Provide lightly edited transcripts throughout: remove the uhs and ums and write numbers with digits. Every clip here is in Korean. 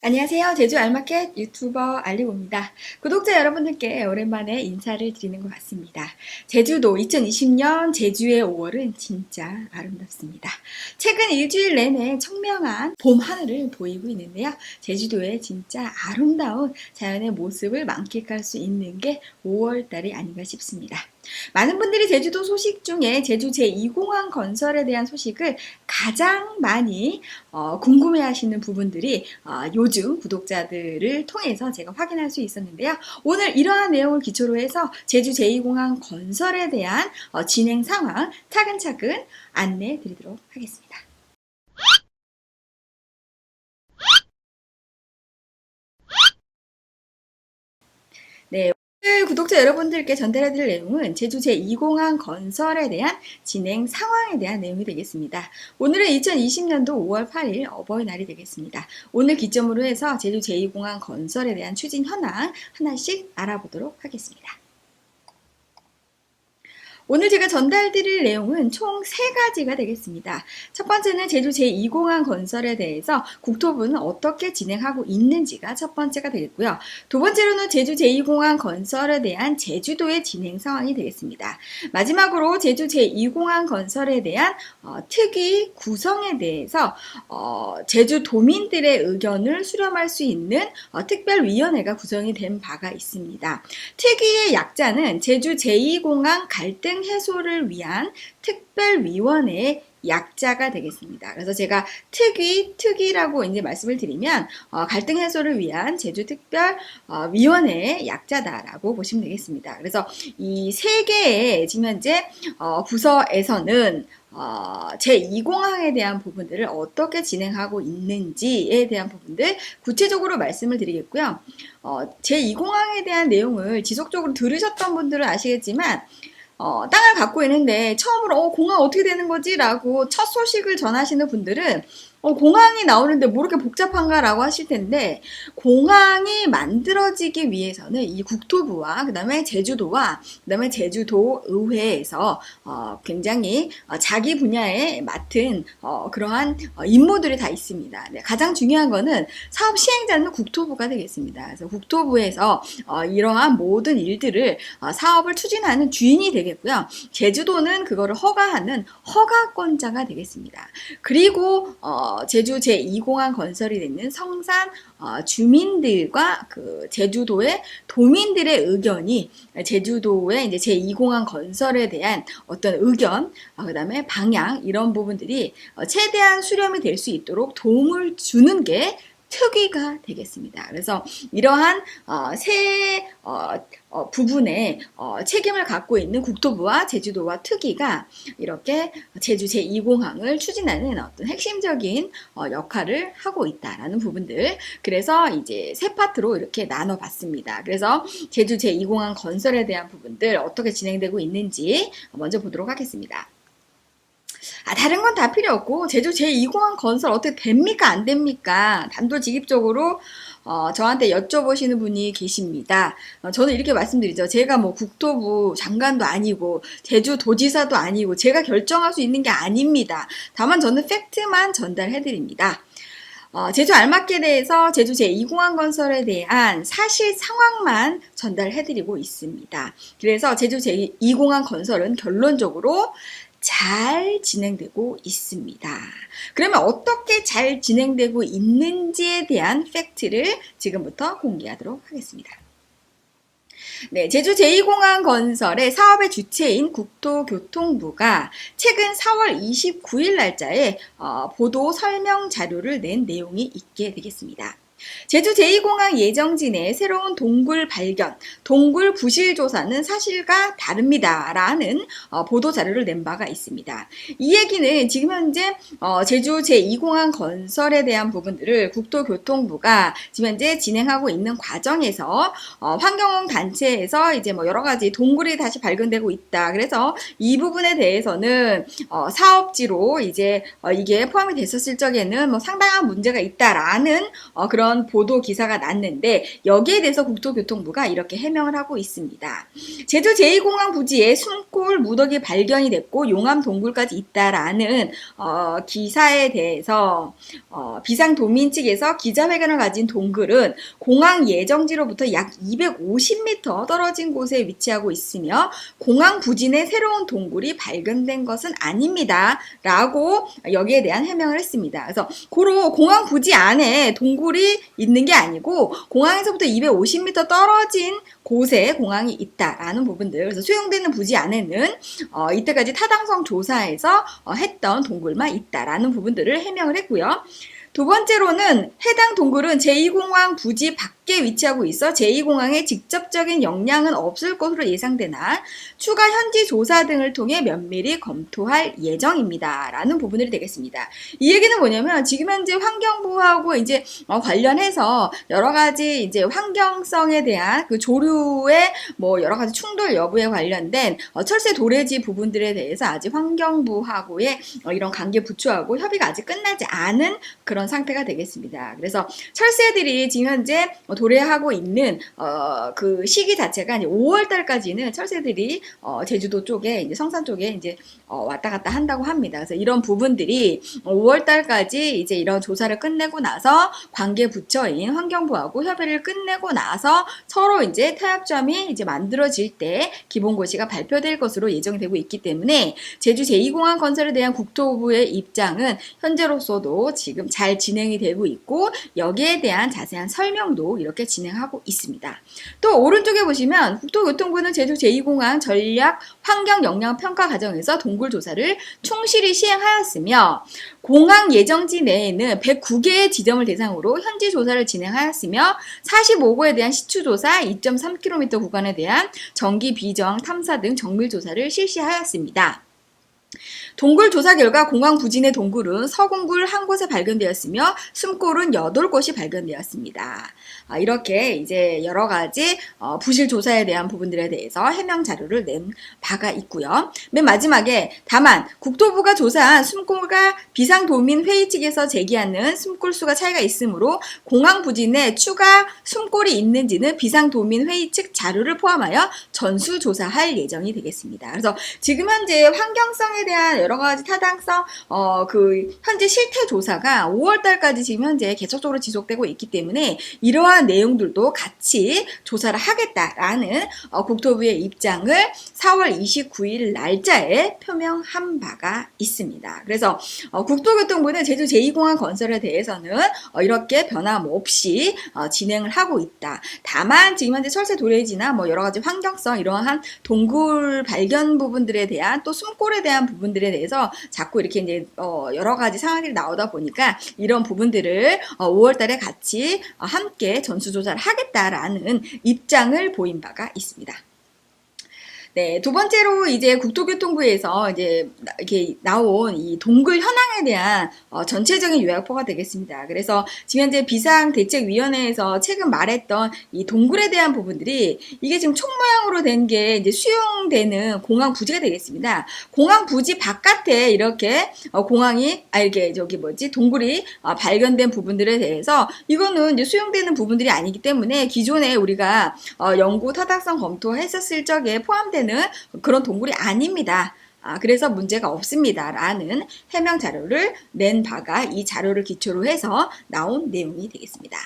안녕하세요. 제주 알마켓 유튜버 알리고입니다. 구독자 여러분들께 오랜만에 인사를 드리는 것 같습니다. 제주도 2020년 제주의 5월은 진짜 아름답습니다. 최근 일주일 내내 청명한 봄 하늘을 보이고 있는데요. 제주도의 진짜 아름다운 자연의 모습을 만끽할 수 있는 게 5월달이 아닌가 싶습니다. 많은 분들이 제주도 소식 중에 제주 제2공항 건설에 대한 소식을 가장 많이 궁금해하시는 부분들이 요즘 구독자들을 통해서 제가 확인할 수 있었는데요. 오늘 이러한 내용을 기초로 해서 제주 제2공항 건설에 대한 진행 상황 차근차근 안내해 드리도록 하겠습니다. 네. 오늘 구독자 여러분들께 전달해드릴 내용은 제주 제2공항 건설에 대한 진행 상황에 대한 내용이 되겠습니다. 오늘은 2020년도 5월 8일 어버이날이 되겠습니다. 오늘 기점으로 해서 제주 제2공항 건설에 대한 추진 현황 하나씩 알아보도록 하겠습니다. 오늘 제가 전달드릴 내용은 총 3가지가 되겠습니다. 첫 번째는 제주 제2공항 건설에 대해서 국토부는 어떻게 진행하고 있는지가 첫 번째가 되겠고요. 두 번째로는 제주 제2공항 건설에 대한 제주도의 진행 상황이 되겠습니다. 마지막으로 제주 제2공항 건설에 대한 특위 구성에 대해서 제주도민들의 의견을 수렴할 수 있는 특별위원회가 구성이 된 바가 있습니다. 특위의 약자는 제주 제2공항 갈등 해소를 위한 특별위원회의 약자가 되겠습니다. 그래서 제가 특위라고 이제 말씀을 드리면 갈등 해소를 위한 제주특별위원회의 약자다라고 보시면 되겠습니다. 그래서 이 세 개의 지금 현재 부서에서는 제2공항에 대한 부분들을 어떻게 진행하고 있는지에 대한 부분들 구체적으로 말씀을 드리겠고요. 제2공항에 대한 내용을 지속적으로 들으셨던 분들은 아시겠지만 땅을 갖고 있는데 처음으로 공항 어떻게 되는 거지? 라고 첫 소식을 전하시는 분들은 공항이 나오는데 뭐 이렇게 복잡한가 라고 하실 텐데, 공항이 만들어지기 위해서는 이 국토부와 그 다음에 제주도와 그 다음에 제주도의회에서 굉장히 자기 분야에 맡은 그러한 임무들이 다 있습니다. 네, 가장 중요한 거는 사업 시행자는 국토부가 되겠습니다. 그래서 국토부에서 이러한 모든 일들을 사업을 추진하는 주인이 되겠고요. 제주도는 그거를 허가하는 허가권자가 되겠습니다. 그리고 제주 제2공항 건설이 되는 성산 주민들과 그 제주도의 도민들의 의견이 제주도의 이제 제2공항 건설에 대한 어떤 의견, 그 다음에 방향 이런 부분들이 최대한 수렴이 될 수 있도록 도움을 주는 게 특위가 되겠습니다. 그래서 이러한 세 부분에 책임을 갖고 있는 국토부와 제주도와 특위가 이렇게 제주 제2공항을 추진하는 어떤 핵심적인 역할을 하고 있다라는 부분들. 그래서 이제 세 파트로 이렇게 나눠봤습니다. 그래서 제주 제2공항 건설에 대한 부분들 어떻게 진행되고 있는지 먼저 보도록 하겠습니다. 다른 건 다 필요 없고 제주 제2공항 건설 어떻게 됩니까? 안 됩니까? 단도직입적으로 저한테 여쭤보시는 분이 계십니다. 저는 이렇게 말씀드리죠. 제가 뭐 국토부 장관도 아니고 제주도지사도 아니고 제가 결정할 수 있는 게 아닙니다. 다만 저는 팩트만 전달해드립니다. 제주 알마켓에서 제주 제2공항 건설에 대한 사실 상황만 전달해드리고 있습니다. 그래서 제주 제2공항 건설은 결론적으로 잘 진행되고 있습니다. 그러면 어떻게 잘 진행되고 있는지에 대한 팩트를 지금부터 공개하도록 하겠습니다. 네, 제주 제2공항 건설의 사업의 주체인 국토교통부가 최근 4월 29일 날짜에 보도 설명 자료를 낸 내용이 있게 되겠습니다. 제주 제2공항 예정진의 새로운 동굴 발견, 동굴 부실 조사는 사실과 다릅니다. 라는 보도 자료를 낸 바가 있습니다. 이 얘기는 지금 현재 제주 제2공항 건설에 대한 부분들을 국토교통부가 지금 현재 진행하고 있는 과정에서 환경응 단체에서 이제 뭐 여러 가지 동굴이 다시 발견되고 있다. 그래서 이 부분에 대해서는 사업지로 이제 이게 포함이 됐었을 적에는 뭐 상당한 문제가 있다라는 그런 이런 보도 기사가 났는데 여기에 대해서 국토교통부가 이렇게 해명을 하고 있습니다. 제주 제2공항 부지에 숨골 무더기 발견이 됐고 용암 동굴까지 있다라는 기사에 대해서 비상도민 측에서 기자회견을 가진 동굴은 공항 예정지로부터 약 250m 떨어진 곳에 위치하고 있으며 공항 부지 내 새로운 동굴이 발견된 것은 아닙니다. 라고 여기에 대한 해명을 했습니다. 그래서 고로 공항 부지 안에 동굴이 있는 게 아니고 공항에서부터 250m 떨어진 곳에 공항이 있다라는 부분들. 그래서 수용되는 부지 안에는 이때까지 타당성 조사에서 했던 동굴만 있다라는 부분들을 해명을 했고요. 두 번째로는 해당 동굴은 제2공항 부지 밖에 위치하고 있어 제2공항에 직접적인 영향은 없을 것으로 예상되나 추가 현지 조사 등을 통해 면밀히 검토할 예정입니다. 라는 부분이 되겠습니다. 이 얘기는 뭐냐면 지금 현재 환경부하고 이제 관련해서 여러 가지 이제 환경성에 대한 그 조류의 뭐 여러 가지 충돌 여부에 관련된 철새 도래지 부분들에 대해서 아직 환경부하고의 이런 관계 부처하고 협의가 아직 끝나지 않은 그런 상태가 되겠습니다. 그래서 철새들이 지금 현재 도래하고 있는 그 시기 자체가 이제 5월 달까지는 철새들이 제주도 쪽에 이제 성산 쪽에 이제 왔다 갔다 한다고 합니다. 그래서 이런 부분들이 5월 달까지 이제 이런 조사를 끝내고 나서 관계 부처인 환경부하고 협의를 끝내고 나서 서로 이제 타협점이 이제 만들어질 때 기본고시가 발표될 것으로 예정이 되고 있기 때문에 제주 제2공항 건설에 대한 국토부의 입장은 현재로서도 지금 잘 진행이 되고 있고 여기에 대한 자세한 설명도 이렇게 진행하고 있습니다. 또 오른쪽에 보시면 국토교통부는 제주 제2공항 전략 환경 영향 평가 과정에서 동굴 조사를 충실히 시행하였으며 공항 예정지 내에는 109개의 지점을 대상으로 현지 조사를 진행하였으며 45곳에 대한 시추조사, 2.3km 구간에 대한 정기 비정 탐사 등 정밀 조사를 실시하였습니다. 동굴 조사 결과 공항 부지 내 동굴은 서궁굴 한 곳에 발견되었으며 숨골은 8곳이 발견되었습니다. 이렇게 이제 여러 가지 부실 조사에 대한 부분들에 대해서 해명 자료를 낸 바가 있고요. 맨 마지막에 다만 국토부가 조사한 숨골과 비상도민 회의 측에서 제기하는 숨골 수가 차이가 있으므로 공항 부지 내 추가 숨골이 있는지는 비상도민 회의 측 자료를 포함하여 전수 조사할 예정이 되겠습니다. 그래서 지금 현재 환경성에 대한 여러 가지 타당성, 그 현재 실태 조사가 5월 달까지 지금 현재 계속적으로 지속되고 있기 때문에 이러한 내용들도 같이 조사를 하겠다라는 국토부의 입장을 4월 29일 날짜에 표명한 바가 있습니다. 그래서 국토교통부는 제주 제2공항 건설에 대해서는 이렇게 변함없이 진행을 하고 있다. 다만 지금 현재 철새 도래지나 뭐 여러 가지 환경성 이러한 동굴 발견 부분들에 대한 또 숨골에 대한 부분들에 대해서 자꾸 이렇게 이제 여러 가지 상황들이 나오다 보니까 이런 부분들을 5월 달에 같이 함께 전수조사를 하겠다라는 입장을 보인 바가 있습니다. 네, 두 번째로 이제 국토교통부에서 이제 이렇게 나온 이 동굴 현황에 대한 전체적인 요약표가 되겠습니다. 그래서 지금 현재 비상대책위원회에서 최근 말했던 이 동굴에 대한 부분들이 이게 지금 총 모양으로 된 게 이제 수용되는 공항 부지가 되겠습니다. 공항 부지 바깥에 이렇게 공항이 이렇게 저기 뭐지 동굴이 발견된 부분들에 대해서 이거는 이제 수용되는 부분들이 아니기 때문에 기존에 우리가 연구 타당성 검토했었을 적에 포함된 그런 동굴이 아닙니다. 그래서 문제가 없습니다. 라는 해명 자료를 낸 바가 이 자료를 기초로 해서 나온 내용이 되겠습니다.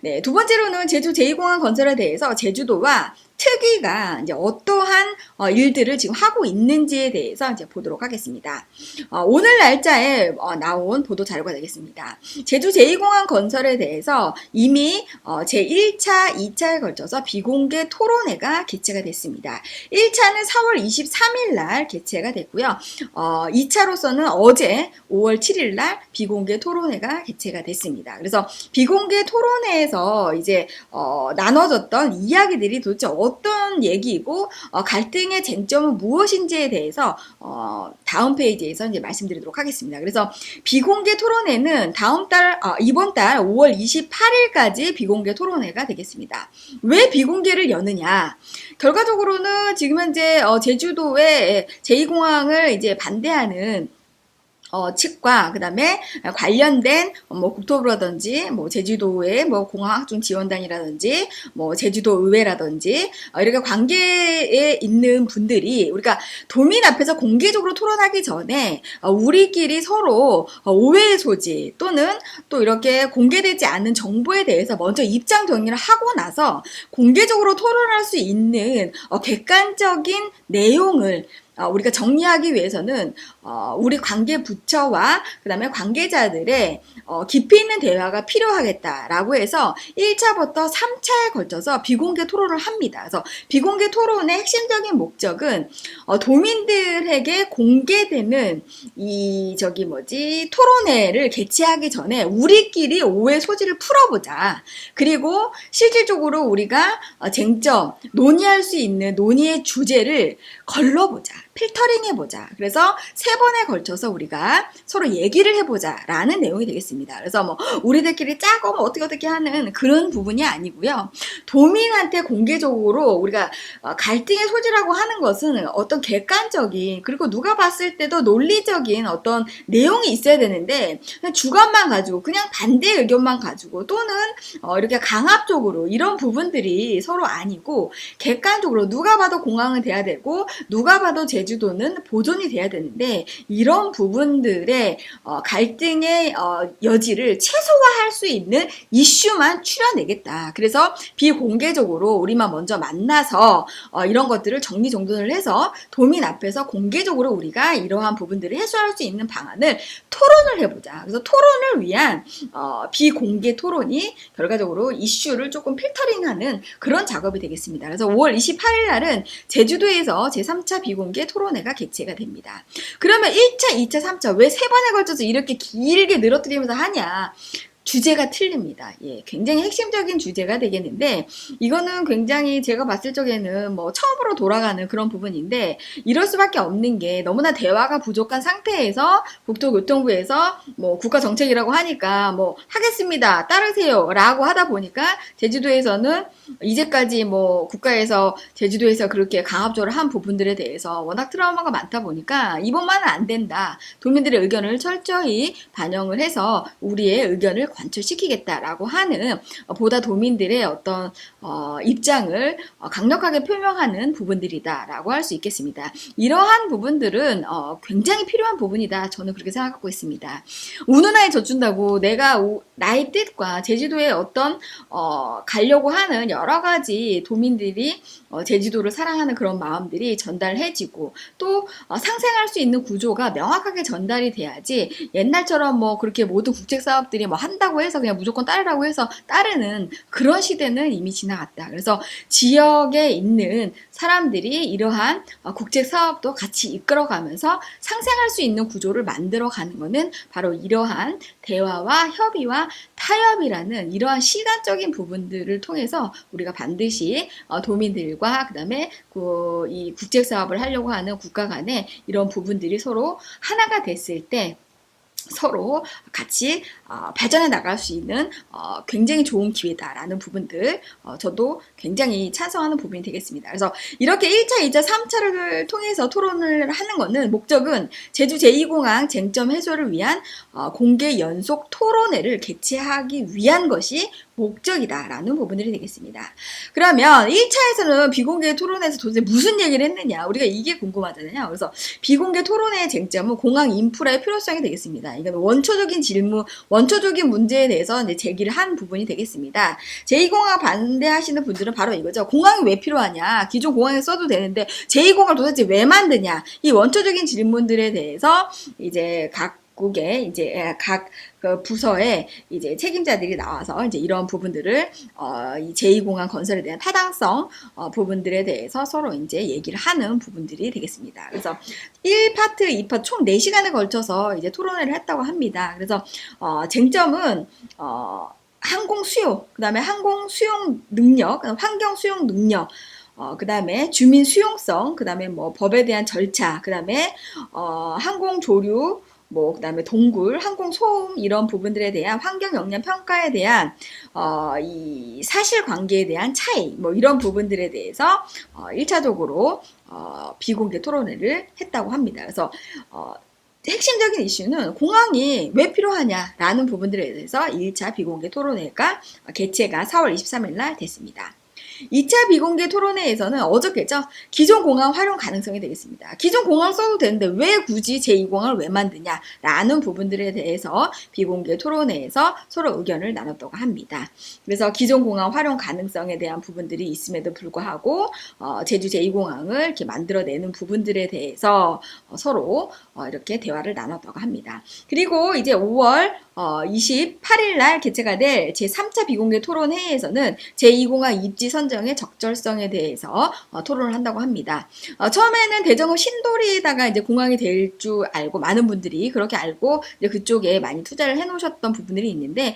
네, 두 번째로는 제주 제2공항 건설에 대해서 제주도와 특위가 이제 어떠한 일들을 지금 하고 있는지에 대해서 이제 보도록 하겠습니다. 오늘 날짜에 나온 보도 자료가 되겠습니다. 제주 제2공항 건설에 대해서 이미 제1차, 2차에 걸쳐서 비공개 토론회가 개최가 됐습니다. 1차는 4월 23일 날 개최가 됐고요. 2차로서는 어제 5월 7일 날 비공개 토론회가 개최가 됐습니다. 그래서 비공개 토론회에서 이제 나눠졌던 이야기들이 도대체 어떤 얘기이고 갈등의 쟁점은 무엇인지에 대해서 다음 페이지에서 이제 말씀드리도록 하겠습니다. 그래서 비공개 토론회는 이번 달 5월 28일까지 비공개 토론회가 되겠습니다. 왜 비공개를 여느냐? 결과적으로는 지금 현재 제주도의 제2공항을 이제 반대하는 측과 그다음에 관련된 뭐 국토부라든지 뭐 제주도의 뭐 공항학종 지원단이라든지 뭐 제주도 의회라든지 이렇게 관계에 있는 분들이 우리가 도민 앞에서 공개적으로 토론하기 전에 우리끼리 서로 오해의 소지 또는 또 이렇게 공개되지 않은 정보에 대해서 먼저 입장 정리를 하고 나서 공개적으로 토론할 수 있는 객관적인 내용을 우리가 정리하기 위해서는 우리 관계 부처와 그다음에 관계자들의 깊이 있는 대화가 필요하겠다라고 해서 1차부터 3차에 걸쳐서 비공개 토론을 합니다. 그래서 비공개 토론의 핵심적인 목적은 도민들에게 공개되는 토론회를 개최하기 전에 우리끼리 오해 소지를 풀어보자. 그리고 실질적으로 우리가 쟁점, 논의할 수 있는 논의의 주제를 걸러보자. 필터링 해보자. 그래서 3번에 걸쳐서 우리가 서로 얘기를 해보자 라는 내용이 되겠습니다. 그래서 뭐 우리들끼리 짜고 뭐 어떻게 하는 그런 부분이 아니고요. 도민한테 공개적으로 우리가 갈등의 소지라고 하는 것은 어떤 객관적인 그리고 누가 봤을 때도 논리적인 어떤 내용이 있어야 되는데 그냥 주관만 가지고 그냥 반대 의견만 가지고 또는 이렇게 강압적으로 이런 부분들이 서로 아니고 객관적으로 누가 봐도 공항은 돼야 되고 누가 봐도 제주도는 보존이 돼야 되는데 이런 부분들의 갈등의 여지를 최소화할 수 있는 이슈만 추려내겠다. 그래서 비공개적으로 우리만 먼저 만나서 이런 것들을 정리정돈을 해서 도민 앞에서 공개적으로 우리가 이러한 부분들을 해소할 수 있는 방안을 토론을 해보자. 그래서 토론을 위한 비공개 토론이 결과적으로 이슈를 조금 필터링하는 그런 작업이 되겠습니다. 그래서 5월 28일 날은 제주도에서 제3차 비공개 토론회가 개최가 됩니다. 그러면 1차, 2차, 3차 왜 3번에 걸쳐서 이렇게 길게 늘어뜨리면서 하냐? 주제가 틀립니다. 예, 굉장히 핵심적인 주제가 되겠는데 이거는 굉장히 제가 봤을 적에는 뭐 처음으로 돌아가는 그런 부분인데 이럴 수밖에 없는 게 너무나 대화가 부족한 상태에서 국토교통부에서 뭐 국가정책이라고 하니까 뭐 하겠습니다. 따르세요 라고 하다 보니까 제주도에서는 이제까지 뭐 국가에서 제주도에서 그렇게 강압적으로 한 부분들에 대해서 워낙 트라우마가 많다 보니까 이번만은 안 된다. 도민들의 의견을 철저히 반영을 해서 우리의 의견을 관철시키겠다라고 하는 보다 도민들의 어떤 입장을 강력하게 표명하는 부분들이다라고 할 수 있겠습니다. 이러한 부분들은 굉장히 필요한 부분이다. 저는 그렇게 생각하고 있습니다. 운운하에 젖준다고 내가 나의 뜻과 제주도에 어떤 가려고 하는 여러 가지 도민들이 제주도를 사랑하는 그런 마음들이 전달해지고 또 상생할 수 있는 구조가 명확하게 전달이 돼야지 옛날처럼 뭐 그렇게 모든 국책 사업들이 뭐 한다고 해서 그냥 무조건 따르라고 해서 따르는 그런 시대는 이미 지나갔다. 그래서 지역에 있는 사람들이 이러한 국책 사업도 같이 이끌어가면서 상생할 수 있는 구조를 만들어가는 것은 바로 이러한 대화와 협의와 타협이라는 이러한 시간적인 부분들을 통해서 우리가 반드시 도민들과 그다음에 이 국책 사업을 하려고 하는 국가 간에 이런 부분들이 서로 하나가 됐을 때 서로 같이 발전해 나갈 수 있는 굉장히 좋은 기회다라는 부분들 저도 굉장히 찬성하는 부분이 되겠습니다. 그래서 이렇게 1차, 2차, 3차를 통해서 토론을 하는 것은 목적은 제주 제2공항 쟁점 해소를 위한 공개 연속 토론회를 개최하기 위한 것이 목적이다라는 부분들이 되겠습니다. 그러면 1차에서는 비공개 토론에서 도대체 무슨 얘기를 했느냐 우리가 이게 궁금하잖아요. 그래서 비공개 토론회의 쟁점은 공항 인프라의 필요성이 되겠습니다. 이건 원초적인 질문, 원초적인 문제에 대해서 이제 제기를 한 부분이 되겠습니다. 제2공항 반대하시는 분들은 바로 이거죠. 공항이 왜 필요하냐? 기존 공항에 써도 되는데 제2공항을 도대체 왜 만드냐? 이 원초적인 질문들에 대해서 이제 각국의 이제 각 그 부서의 이제 책임자들이 나와서 이제 이런 부분들을 이 제2공항 건설에 대한 타당성 부분들에 대해서 서로 이제 얘기를 하는 부분들이 되겠습니다. 그래서 1파트, 2파트 총 4시간에 걸쳐서 이제 토론회를 했다고 합니다. 그래서 쟁점은 항공 수요, 그 다음에 항공 수용 능력, 환경 수용 능력, 그 다음에 주민 수용성, 그 다음에 뭐 법에 대한 절차, 그 다음에 항공 조류, 뭐 그다음에 동굴, 항공 소음 이런 부분들에 대한 환경 영향 평가에 대한 이 사실관계에 대한 차이 뭐 이런 부분들에 대해서 1차적으로 비공개 토론회를 했다고 합니다. 그래서 핵심적인 이슈는 공항이 왜 필요하냐라는 부분들에 대해서 1차 비공개 토론회가 개최가 4월 23일 날 됐습니다. 2차 비공개 토론회에서는 어저께죠. 기존 공항 활용 가능성이 되겠습니다. 기존 공항 써도 되는데 왜 굳이 제2공항을 왜 만드냐라는 부분들에 대해서 비공개 토론회에서 서로 의견을 나눴다고 합니다. 그래서 기존 공항 활용 가능성에 대한 부분들이 있음에도 불구하고 제주 제2공항을 이렇게 만들어내는 부분들에 대해서 서로 이렇게 대화를 나눴다고 합니다. 그리고 이제 5월 28일 날 개최가 될 제3차 비공개 토론회에서는 제2공항 입지 선정의 적절성에 대해서 토론을 한다고 합니다. 처음에는 대정읍 신도리에다가 이제 공항이 될 줄 알고 많은 분들이 그렇게 알고 이제 그쪽에 많이 투자를 해놓으셨던 부분들이 있는데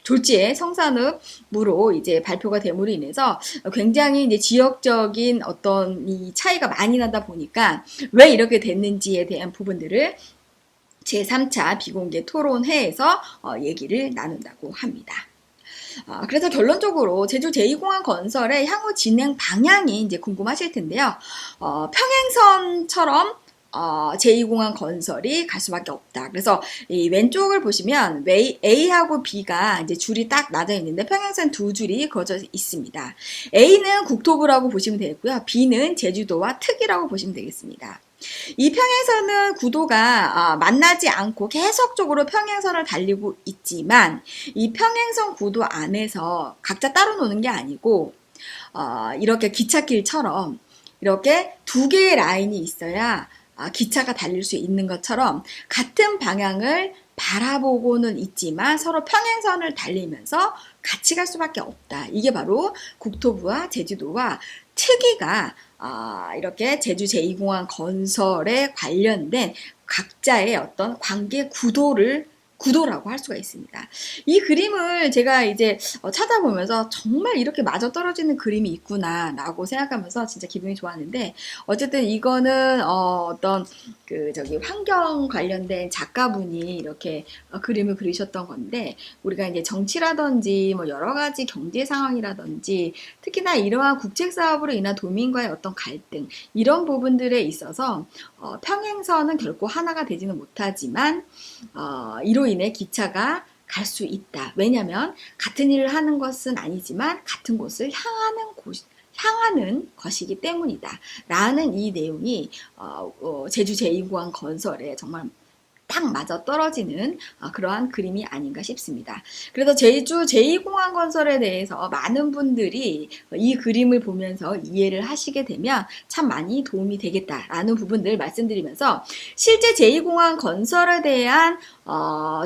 졸지에 성산읍으로 이제 발표가 됨으로 인해서 굉장히 이제 지역적인 어떤 이 차이가 많이 나다 보니까 왜 이렇게 됐는지에 대한 부분들을 제3차 비공개 토론회에서 얘기를 나눈다고 합니다. 그래서 결론적으로 제주 제2공항 건설의 향후 진행 방향이 이제 궁금하실 텐데요. 평행선처럼 제2공항 건설이 갈 수밖에 없다. 그래서 이 왼쪽을 보시면 A하고 B가 이제 줄이 딱 나져 있는데 평행선 두 줄이 그어져 있습니다. A는 국토부라고 보시면 되겠고요. B는 제주도와 특이라고 보시면 되겠습니다. 이 평행선은 구도가 만나지 않고 계속적으로 평행선을 달리고 있지만 이 평행선 구도 안에서 각자 따로 노는 게 아니고 이렇게 기찻길처럼 이렇게 두 개의 라인이 있어야 기차가 달릴 수 있는 것처럼 같은 방향을 바라보고는 있지만 서로 평행선을 달리면서 같이 갈 수밖에 없다. 이게 바로 국토부와 제주도와 특이가 이렇게 제주 제2공항 건설에 관련된 각자의 어떤 관계 구도라고 할 수가 있습니다. 이 그림을 제가 이제 찾아보면서 정말 이렇게 맞아떨어지는 그림이 있구나라고 생각하면서 진짜 기분이 좋았는데 어쨌든 이거는 어떤 환경 관련된 작가분이 이렇게 그림을 그리셨던 건데 우리가 이제 정치라든지 뭐 여러 가지 경제 상황이라든지 특히나 이러한 국책 사업으로 인한 도민과의 어떤 갈등 이런 부분들에 있어서 평행선은 결코 하나가 되지는 못하지만 이로 인해 기차가 갈 수 있다. 왜냐하면 같은 일을 하는 것은 아니지만 같은 곳을 향하는 것이기 때문이다. 라는 이 내용이 제주 제2공항 건설에 정말 딱 맞아 떨어지는 그러한 그림이 아닌가 싶습니다. 그래서 제주 제2공항 건설에 대해서 많은 분들이 이 그림을 보면서 이해를 하시게 되면 참 많이 도움이 되겠다라는 부분들 말씀드리면서 실제 제2공항 건설에 대한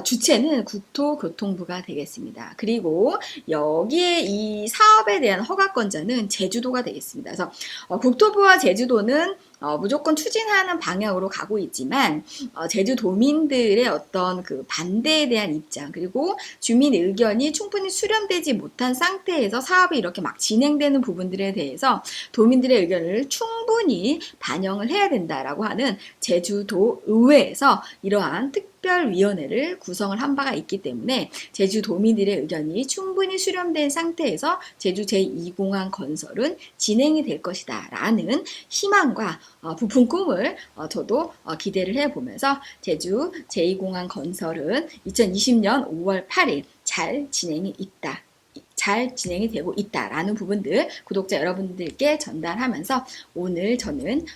주체는 국토교통부가 되겠습니다. 그리고 여기에 이 사업에 대한 허가권자는 제주도가 되겠습니다. 그래서 국토부와 제주도는 무조건 추진하는 방향으로 가고 있지만 제주도민들의 어떤 그 반대에 대한 입장 그리고 주민 의견이 충분히 수렴되지 못한 상태에서 사업이 이렇게 막 진행되는 부분들에 대해서 도민들의 의견을 충분히 반영을 해야 된다라고 하는 제주도 의회에서 이러한 특별위원회를 구성을 한 바가 있기 때문에 제주도민들의 의견이 충분히 수렴된 상태에서 제주 제2공항 건설은 진행이 될 것이다 라는 희망과 부푼 꿈을 저도 기대를 해보면서 제주 제2공항 건설은 2020년 5월 8일 잘 진행이 되고 있다라는 부분들 구독자 여러분들께 전달하면서 오늘 저는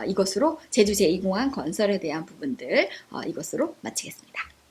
이것으로 제주 제2공항 건설에 대한 부분들 이것으로 마치겠습니다.